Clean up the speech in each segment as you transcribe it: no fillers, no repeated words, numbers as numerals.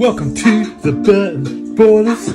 Welcome to the Burton Ballers.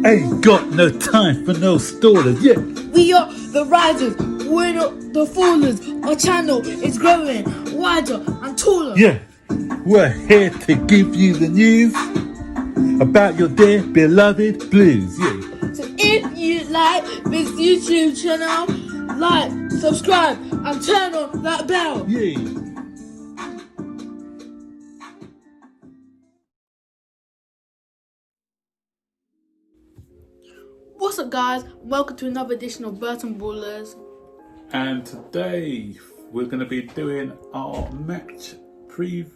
Ain't got no time for no stallers, yeah. We are the risers, we're not the fallers. Our channel is growing wider and taller. Yeah, we're here to give you the news about your dear beloved blues, yeah. So if you like this YouTube channel, like, subscribe and turn on that bell. Yeah. What's up, guys? Welcome to another edition of Burton Ballers. And today we're going to be doing our match preview.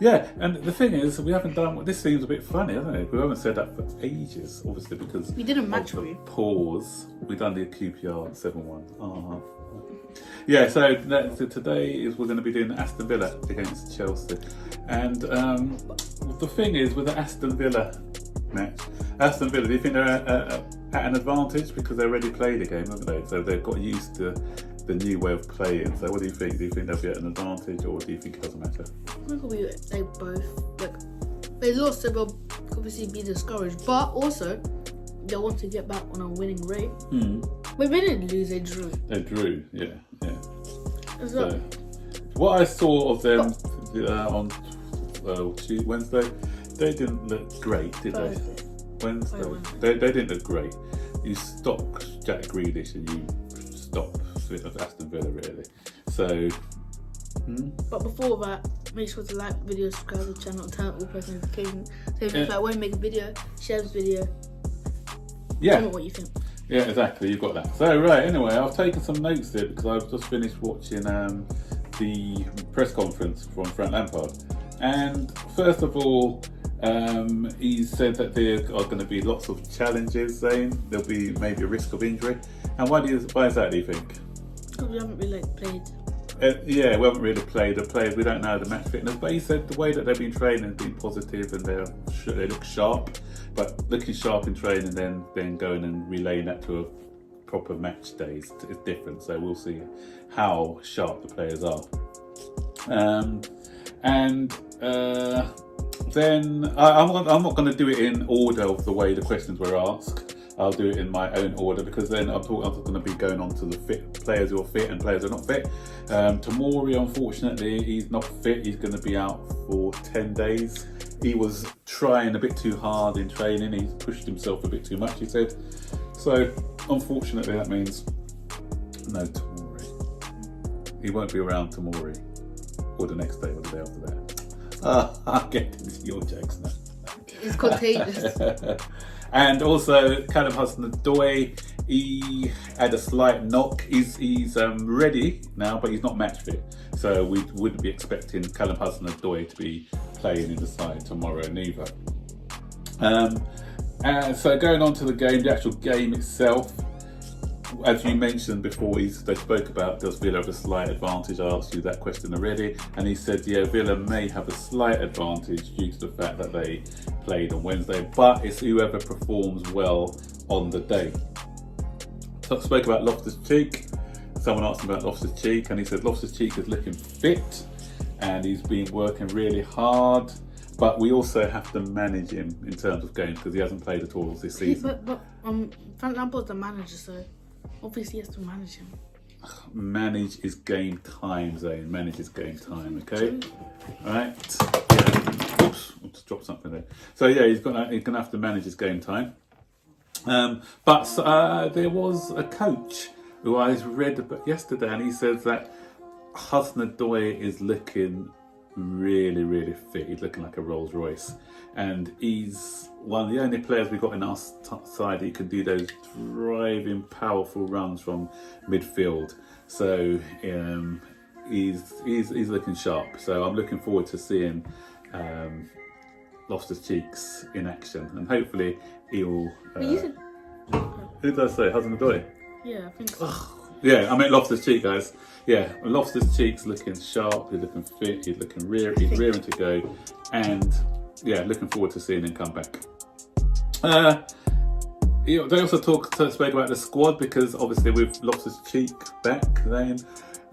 Yeah, and the thing is, we haven't done. This seems a bit funny, doesn't it? We haven't said that for ages, obviously, because We did a match of the review. pause. We done the QPR 7-1. Yeah, so today is we're going to be doing Aston Villa against Chelsea, and the thing is with the Aston Villa match, Aston Villa, do you think they're at an advantage because they already played a game, haven't they? So they've got used to the new way of playing. So what do you think? Do you think they'll be at an advantage, or do you think it doesn't matter? I think they both, they lost, so they'll obviously be discouraged, but also they want to get back on a winning rate. But they didn't lose, they drew. They drew, yeah. So, What I saw of them on Wednesday, they didn't look great, did they? Wednesday. They didn't look great. You stop Jack Grealish and you stop Aston Villa, really. So. But before that, make sure to like the video, subscribe to the channel, turn on all post notifications. So if I want to make a video, share this video. Yeah. Comment what you think. Yeah, exactly. You've got that. So right. Anyway, I've taken some notes here because I've just finished watching the press conference from Frank Lampard. And first of all, he said that there are going to be lots of challenges. Saying there'll be maybe a risk of injury. And why is that? Do you think? Because we haven't really played. Yeah, we haven't really played the players. We don't know the match fitness. But he said the way that they've been training has been positive, and they look sharp. But looking sharp in training, then going and relaying that to a proper match day is different. So we'll see how sharp the players are. Then I'm not going to do it in order of the way the questions were asked. I'll do it in my own order because then I'm going to be going on to the fit players who are fit and players who are not fit. Tomori, unfortunately, he's not fit. He's going to be out for 10 days. He was trying a bit too hard in training. He's pushed himself a bit too much, he said. So, unfortunately, that means no Tomori. He won't be around Tomori or the next day or the day after that. I'm getting into your jokes now. It's contagious. And also, Callum Hudson-Odoi, he had a slight knock. He's ready now, but he's not match fit. So we wouldn't be expecting Callum Hudson-Odoi to be playing in the side tomorrow neither. So going on to the game, the actual game itself, as you mentioned before, they spoke about does Villa have a slight advantage? I asked you that question already, and he said, yeah, Villa may have a slight advantage due to the fact that they played on Wednesday, but it's whoever performs well on the day. So I spoke about Loftus-Cheek. Someone asked him about Loftus-Cheek, and he said Loftus-Cheek is looking fit, and he's been working really hard. But we also have to manage him in terms of games because he hasn't played at all this season. But Frank Lampard's the manager, so obviously he has to manage him. Manage is game time, Zane. Manage is game time, okay? Alright. Yeah. Oops, I just dropped something there. So yeah, he's gonna have to manage his game time. But there was a coach who I read about yesterday, and he says that Hudson-Odoi is looking really, really fit. He's looking like a Rolls Royce, and he's one of the only players we've got in our side who can do those driving, powerful runs from midfield. So he's looking sharp. So I'm looking forward to seeing Loftus-Cheek's in action, and hopefully he'll. Who did I say? Hudson-Odoi? Yeah, I think so. Yeah, I meant Loftus-Cheek, guys. Yeah, Loftus-Cheek's looking sharp, he's looking fit, he's looking he's rearing to go, and yeah, looking forward to seeing him come back. They also spoke about the squad because obviously with Loftus-Cheek back then,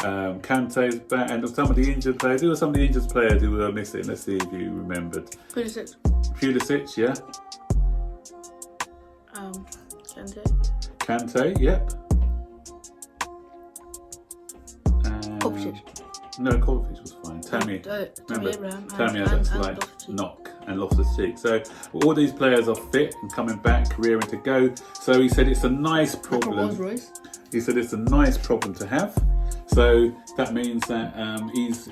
Kante's back, and some of the injured players. Who were some of the injured players who were missing? Let's see if you remembered. Pulisic, yeah. Kante, yep. No, Kovacic was fine. Tammy had a slight knock and lost his cheek. So all these players are fit and coming back, rearing to go. So he said it's a nice problem. He said it's a nice problem to have. So that means that he's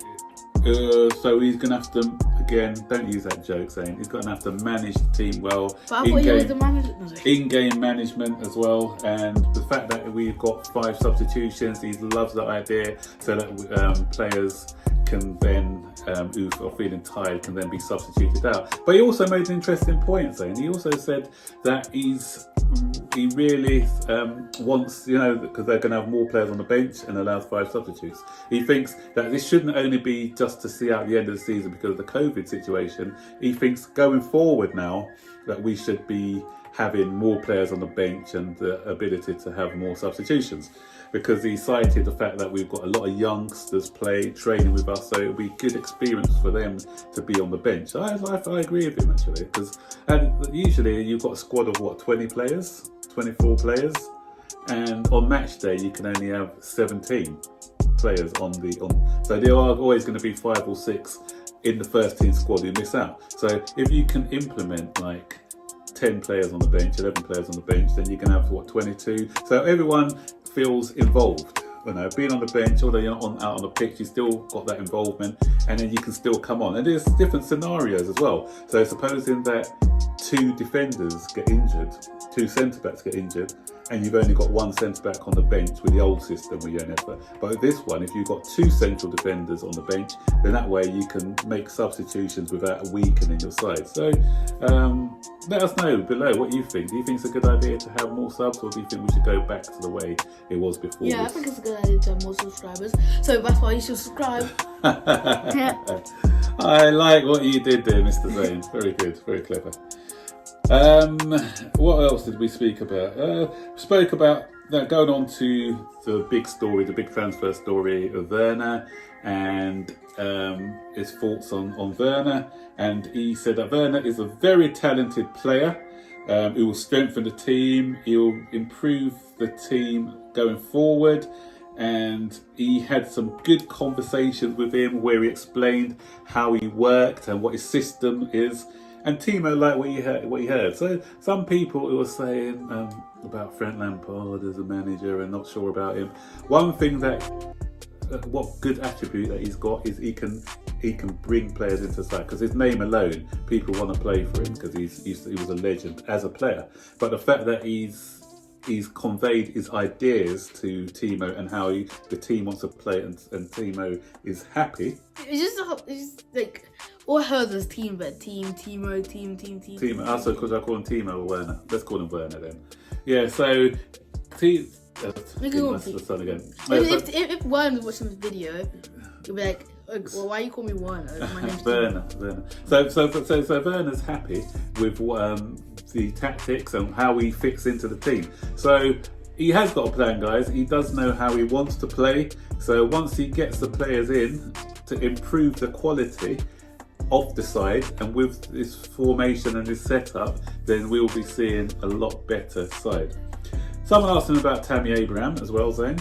going to have to, again, don't use that joke, saying he's going to have to manage the team well. But I thought he was the manager. In-game management as well, and the fact that we've got 5 substitutions, he loves that idea, so that players can then, who are feeling tired, can then be substituted out. But he also made an interesting point, saying he also said that he really wants, because they're going to have more players on the bench and allows 5 substitutes. He thinks that this shouldn't only be just to see out the end of the season because of the COVID situation. He thinks going forward now that we should be having more players on the bench and the ability to have more substitutions, because he cited the fact that we've got a lot of youngsters training with us, so it'll be good experience for them to be on the bench. I agree with him, actually, because usually you've got a squad of 20 players, 24 players, and on match day you can only have 17 players so there are always going to be 5 or 6 in the first team squad who miss out. So if you can implement 10 players on the bench, 11 players on the bench, then you can have 22. So everyone feels involved. Being on the bench, although you're not out on the pitch, you still got that involvement, and then you can still come on. And there's different scenarios as well. So supposing that 2 defenders get injured, 2 centre backs get injured, and you've only got 1 centre back on the bench with the old system where you only have. But with this one, if you've got 2 central defenders on the bench, then that way you can make substitutions without weakening your side. So let us know below what you think. Do you think it's a good idea to have more subs, or do you think we should go back to the way it was before? Yeah, I think it's a good idea to have more subscribers. So that's why you should subscribe. I like what you did there, Mr. Zane. Very good, very clever. What else did we speak about? Spoke about going on to the big story, the big transfer story of Werner, and his thoughts on Werner. And he said that Werner is a very talented player. He will strengthen the team. He will improve the team going forward. And he had some good conversations with him where he explained how he worked and what his system is. And Timo liked what he heard. So some people who were saying about Frank Lampard as a manager and not sure about him. One thing what good attribute that he's got is he can bring players into the side, because his name alone, people want to play for him because he was a legend as a player. But the fact that he's conveyed his ideas to Timo and how the team wants to play, and Timo is happy. It's just like all I heard was team, but Timo. Also, because I call him Timo or Werner. Let's call him Werner then. Yeah. So that's the son again. If Werner was watching this video, you'd be like, well, why you call me Werner? My name's Werner. So Werner's happy with the tactics and how he fits into the team. So he has got a plan, guys. He does know how he wants to play. So once he gets the players in to improve the quality of the side, and with this formation and this setup, then we will be seeing a lot better side. Someone asked him about Tammy Abraham as well, Zane.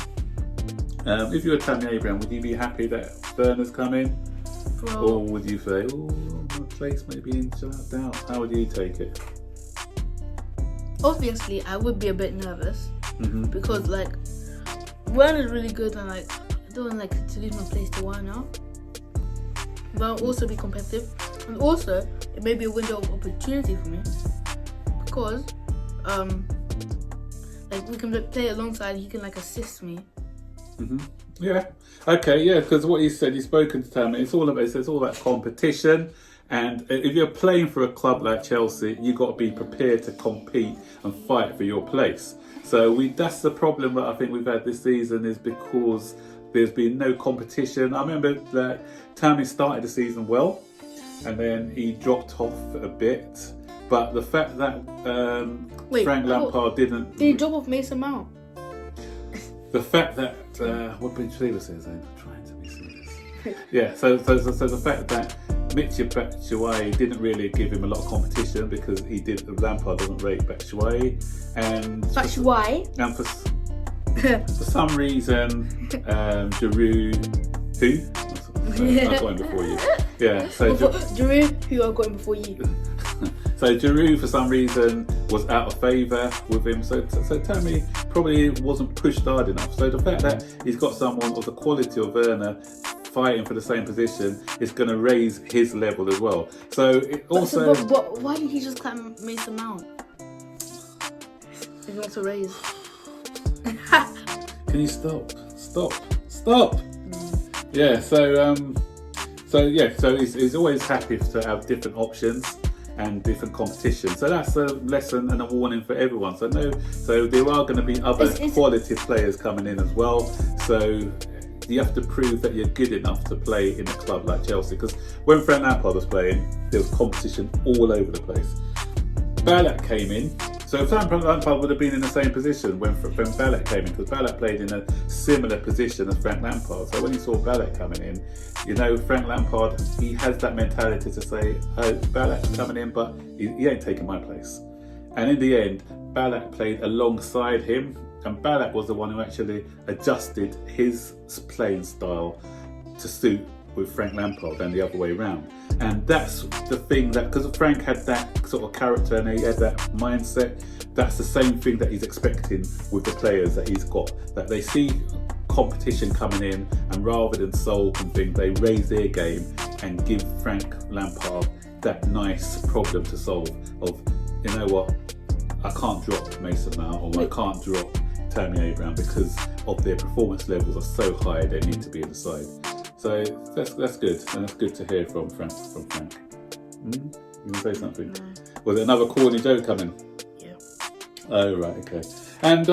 If you were Tammy Abraham, would you be happy that Werner's come in? Or would you say, my place may be in doubt? How would you take it? Obviously, I would be a bit nervous because Werner's really good, and I don't like to lose my place to Werner. But I'll also be competitive, and also it may be a window of opportunity for me because we can play alongside. He can assist me. Yeah. Okay. Yeah. Because what he said, he's spoken to Tammy. It's all about competition. And if you're playing for a club like Chelsea, you've got to be prepared to compete and fight for your place. So that's the problem that I think we've had this season, is because there's been no competition. I remember that Tammy started the season well, and then he dropped off a bit. But the fact that Frank Lampard didn't... Did he drop off Mason Mount? The fact that What Ben Shriver says, I'm trying to be serious. Yeah, so the fact that Michy Batshuayi didn't really give him a lot of competition because Lampard doesn't rate Batshuayi, and for some reason, Giroud, who? I got him before you. Yeah, so Giroud, who I got him before you. So Giroud, for some reason, was out of favour with him. So Tammy probably wasn't pushed hard enough. So the fact that he's got someone of the quality of Werner fighting for the same position is going to raise his level as well. So it also. But why didn't he just climb Mason Mount? If he wants to raise. Can you stop? Yeah. So he's always happy to have different options and different competition. So that's a lesson and a warning for everyone. So there are going to be other quality players coming in as well. So you have to prove that you're good enough to play in a club like Chelsea. Because when Frank Lampard was playing, there was competition all over the place. Ballack came in. So Frank Lampard would have been in the same position when Ballack came in, because Ballack played in a similar position as Frank Lampard. So when he saw Ballack coming in, Frank Lampard, he has that mentality to say, oh, Ballack's coming in, but he ain't taking my place. And in the end, Ballack played alongside him, and Ballack was the one who actually adjusted his playing style to suit with Frank Lampard and the other way around. And that's the thing, that because Frank had that sort of character and he had that mindset, that's the same thing that he's expecting with the players that he's got, that they see competition coming in, and rather than sulk and things, they raise their game and give Frank Lampard that nice problem to solve of, you know what, I can't drop Mason Mount, or I can't drop Tammy Abraham because of their performance levels are so high they need to be in the side. So that's good, and that's good to hear from Frank. You want to say something? No. Was it another corny joke coming? Yeah. Oh right, okay. And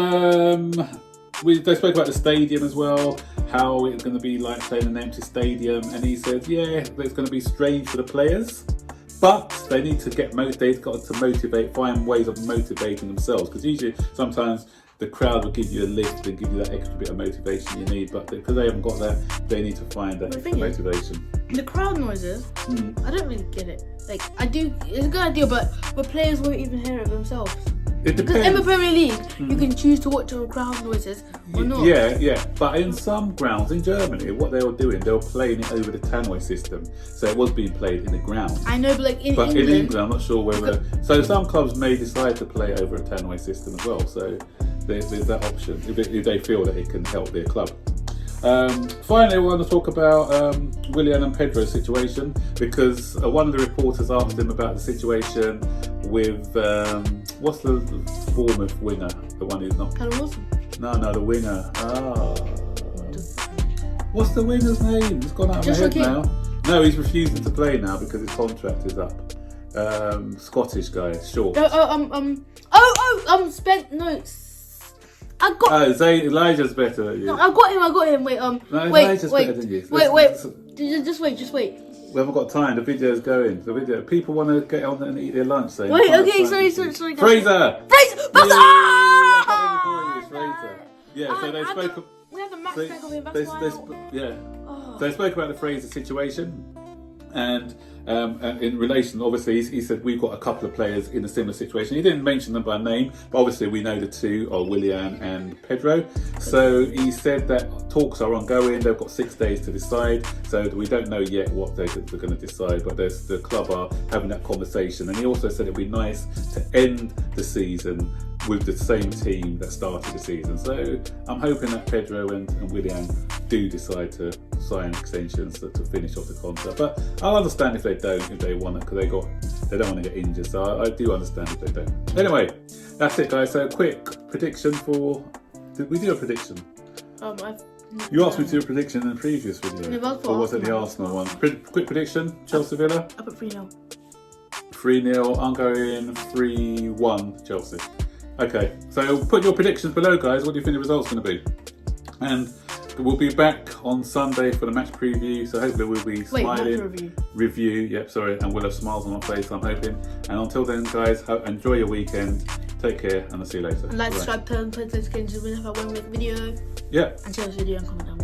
they spoke about the stadium as well, how it's going to be like playing in an empty stadium, and he said, yeah, it's going to be strange for the players, but they need to they've got to find ways of motivating themselves, because usually sometimes the crowd will give you a lift and give you that extra bit of motivation you need, but because they haven't got that, they need to find that extra motivation. The crowd noises, I don't really get it. Like, I do, it's a good idea, but players won't even hear it themselves. It depends. Because in the Premier League, you can choose to watch the crowd noises or not. Yeah. But in some grounds in Germany, what they were doing, they were playing it over the tannoy system. So it was being played in the ground. I know, but like in England... in England, I'm not sure whether... So some clubs may decide to play over a tannoy system as well. So there's that option, if they feel that it can help their club. Finally, I want to talk about Willian and Pedro's situation, because one of the reporters asked him about the situation with what's the Bournemouth winger, the one who's not... Callum Wilson? No, the winger. What's the winger's name? It's gone out of my head now. No, he's refusing to play now because his contract is up. Scottish guy, short. Spent notes. I got. Elijah's better than you. No, I got him. Wait, Elijah's better than you. Just wait. We haven't got time. The video's going. People want to get on and eat their lunch. So wait, okay, sorry. Fraser! Fraser! Yeah, so they spoke. We have the max back of him. That's So they spoke about the Fraser situation, and in relation, obviously, he said we've got a couple of players in a similar situation. He didn't mention them by name, but obviously we know the two are Willian and Pedro. So he said that talks are ongoing. They've got 6 days to decide, so we don't know yet what they're going to decide. But the club are having that conversation, and he also said it'd be nice to end the season with the same team that started the season. So I'm hoping that Pedro and Willian do decide to sign extensions to finish off the contract. But I'll understand if they don't, if they want it, because they don't want to get injured. So I do understand if they don't. Anyway, that's it, guys. So quick prediction for... Did we do a prediction? You asked me to do a prediction in the previous video. Or was it the Arsenal one? Quick prediction, Chelsea Villa? I put 3-0. 3-0, I'm going 3-1 Chelsea. Okay, so put your predictions below, guys. What do you think the result's going to be? And we'll be back on Sunday for the match preview, so hopefully we'll be smiling. Match review, and we'll have smiles on our face, I'm hoping. And until then, guys, enjoy your weekend. Take care, and I'll see you later. And subscribe, turn on notifications whenever I make a video. Yeah. and share this video and comment down